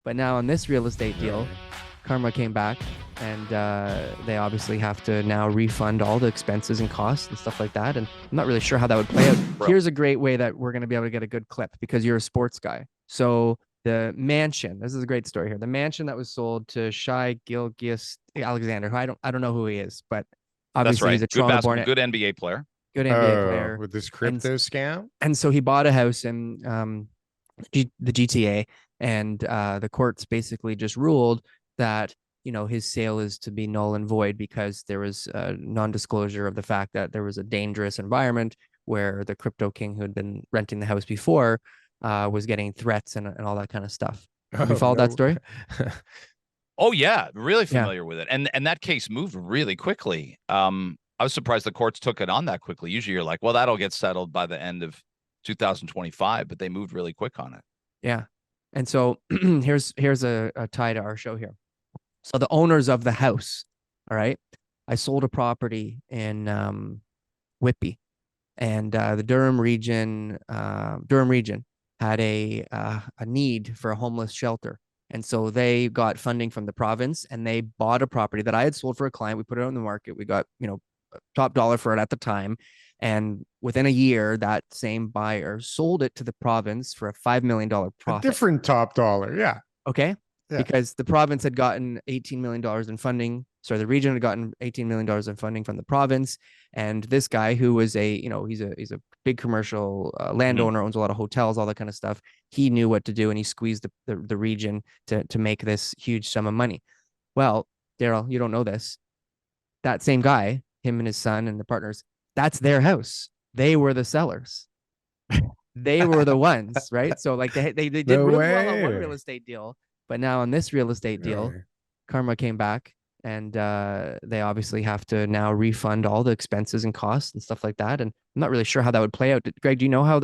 But now on this real estate deal, karma came back, and they obviously have to now refund all the expenses and costs and stuff like that. And I'm not really sure how that would play out. Here's a great way that we're going to be able to get a good clip because you're a sports guy. So the mansion, this is a great story here. The mansion that was sold to Shai Gilgeous Alexander, who I don't know who he is, but That's obviously right. he's a Good Toronto basketball, born, good NBA player. good NBA Oh, player. with this And crypto scam? and so he bought a house in the GTA, and the courts basically just ruled that his sale is to be null and void because there was non-disclosure of the fact that there was a dangerous environment where the crypto king who had been renting the house before was getting threats and all that kind of stuff. Have you followed that story? Oh yeah, really Yeah. familiar with it. And that case moved really quickly. I was surprised the courts took it on that quickly. Usually you're like, well, that'll get settled by the end of 2025, but they moved really quick on it. Yeah. And so here's a tie to our show here. So the owners of the house, all right, I sold a property in Whitby, and the Durham region had a need for a homeless shelter. And so they got funding from the province, and they bought a property that I had sold for a client. We put it on the market. We got, top dollar for it at the time. And within a year, that same buyer sold it to the province for a $5 million profit. A different top dollar. Yeah. Okay. Yeah. Because the province had gotten $18 million in funding. Sorry, the region had gotten $18 million in funding from the province. And this guy, who was he's a big commercial landowner, owns a lot of hotels, all that kind of stuff. He knew what to do, and he squeezed the region to make this huge sum of money. Well, Daryl, you don't know this. That same guy, him and his son and the partners, that's their house. They were the sellers. They were the ones, right? So like they did No really well on one way. real estate deal, but now on this real estate deal, Really? karma came back, and they obviously have to now refund all the expenses and costs and stuff like that. And I'm not really sure how that would play out. Greg, do you know how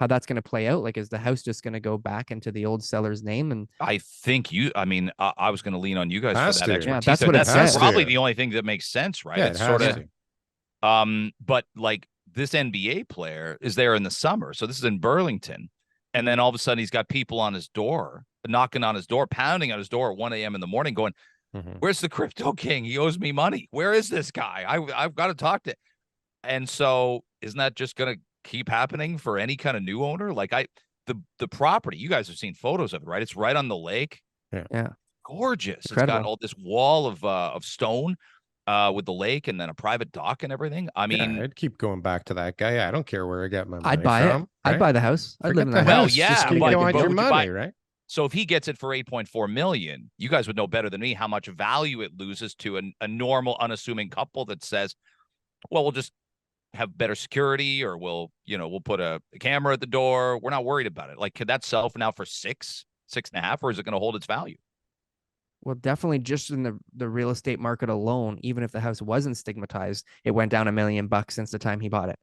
that's going to play out? Like, is the house just going to go back into the old seller's name? And I think I was going to lean on you guys Has for that to. expertise. Yeah, that's what it That's says. probably the only thing that makes sense, right? Yeah, It's it sort has of, to. but like this NBA player is there in the summer. So this is in Burlington. And then all of a sudden he's got people on his door, knocking on his door, pounding on his door at 1 a.m. in the morning going, where's the crypto king? He owes me money. Where is this guy? I've got to talk to. And so isn't that just going to keep happening for any kind of new owner? Like the property, you guys have seen photos of it, right? It's right on the lake. Yeah. Gorgeous. Incredible. It's got all this wall of stone with the lake and then a private dock and everything. I mean, I'd keep going back to that guy. I don't care where I get my money I'd buy from. it. I'd buy the house. I'd live in that Forget the house. house. yeah, Just keep but- going but your would you money, buy- right? so if he gets it for 8.4 million, you guys would know better than me how much value it loses to a normal, unassuming couple that says, well, we'll just have better security, or we'll put a camera at the door. We're not worried about it. Like, could that sell for now for 6.5, or is it going to hold its value? Well, definitely just in the real estate market alone, even if the house wasn't stigmatized, it went down $1 million since the time he bought it.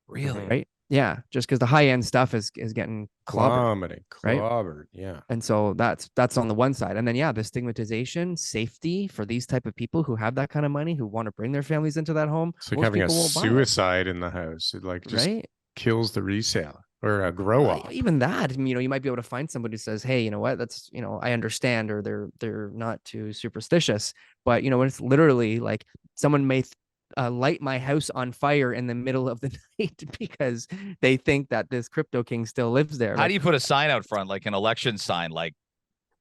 Really? Right? Yeah. Just because the high end stuff is getting clobbered. Clobbered. Yeah. And so that's on the one side. And then the stigmatization, safety for these type of people who have that kind of money, who want to bring their families into that home. It's like most having a people won't buy it, suicide in the house. It like just right? kills the resale or a grow up. Even that, you might be able to find somebody who says, hey, you know what, that's, I understand, or they're not too superstitious. But when it's literally like someone may light my house on fire in the middle of the night because they think that this crypto king still lives there. How do you put a sign out front, like an election sign, like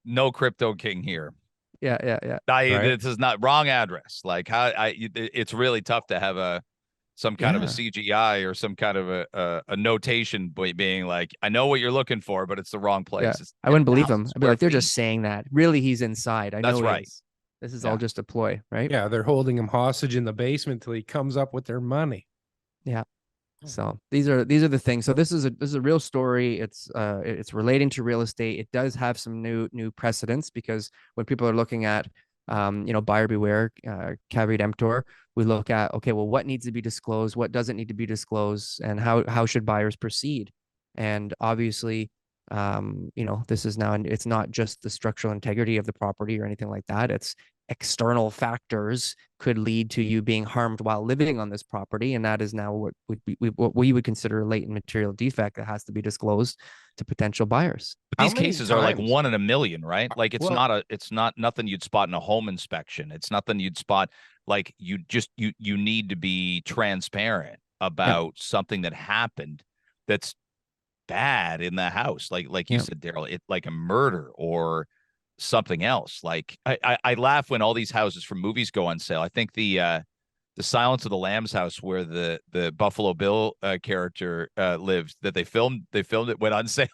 no crypto king here? Yeah. This is not wrong address. Like it's really tough to have some kind of a CGI or some kind of a notation being like, I know what you're looking for, but it's the wrong place. Yeah. I wouldn't believe them. I'd be like, they're just saying that. Really, he's inside. I know. That's right. This is all just a ploy, right? Yeah, they're holding him hostage in the basement till he comes up with their money. Yeah. So these are the things. So this is a real story. It's relating to real estate. It does have some new precedents, because when people are looking at buyer beware, caveat emptor, we look at, okay, well, what needs to be disclosed, what doesn't need to be disclosed, and how should buyers proceed? And obviously, this is now, it's not just the structural integrity of the property or anything like that. It's external factors could lead to you being harmed while living on this property, and that is now what we would consider a latent material defect that has to be disclosed to potential buyers. But these How many cases are like times? 1 in a million, right? Like it's Well- not nothing you'd spot in a home inspection. It's nothing you'd spot. Like you need to be transparent about something that happened that's bad in the house. Like you said, Darryl, it like a murder or something else. Like I laugh when all these houses from movies go on sale. I think the Silence of the Lambs house where the Buffalo Bill character lived, that they filmed it, went on sale.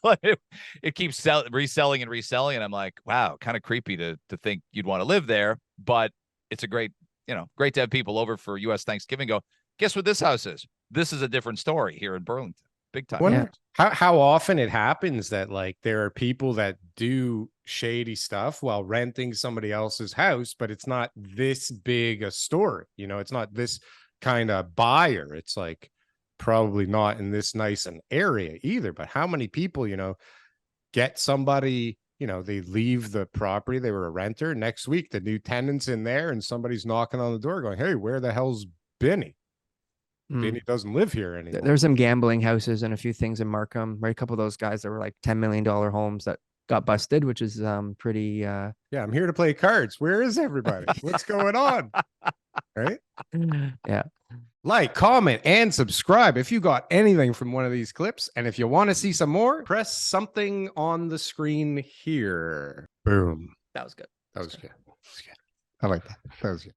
It keeps reselling, and I'm like, wow, kind of creepy to think you'd want to live there, but it's a great to have people over for U.S. Thanksgiving. Go, guess what this house is? This is a different story here in Burlington. Big time. Wonder how often it happens that like there are people that do shady stuff while renting somebody else's house, but it's not this big a story. It's not this kind of buyer. It's like probably not in this nice an area either. But how many people, get somebody, they leave the property, they were a renter. Next week, the new tenant's in there and somebody's knocking on the door going, hey, where the hell's Benny? Benny doesn't live here anymore. There's some gambling houses and a few things in Markham, right? A couple of those guys that were like $10 million homes that got busted, which is pretty. Yeah, I'm here to play cards. Where is everybody? What's going on? Right? Yeah. Like, comment, and subscribe if you got anything from one of these clips. And if you want to see some more, press something on the screen here. Boom. That was good. That was good. I like that. That was good.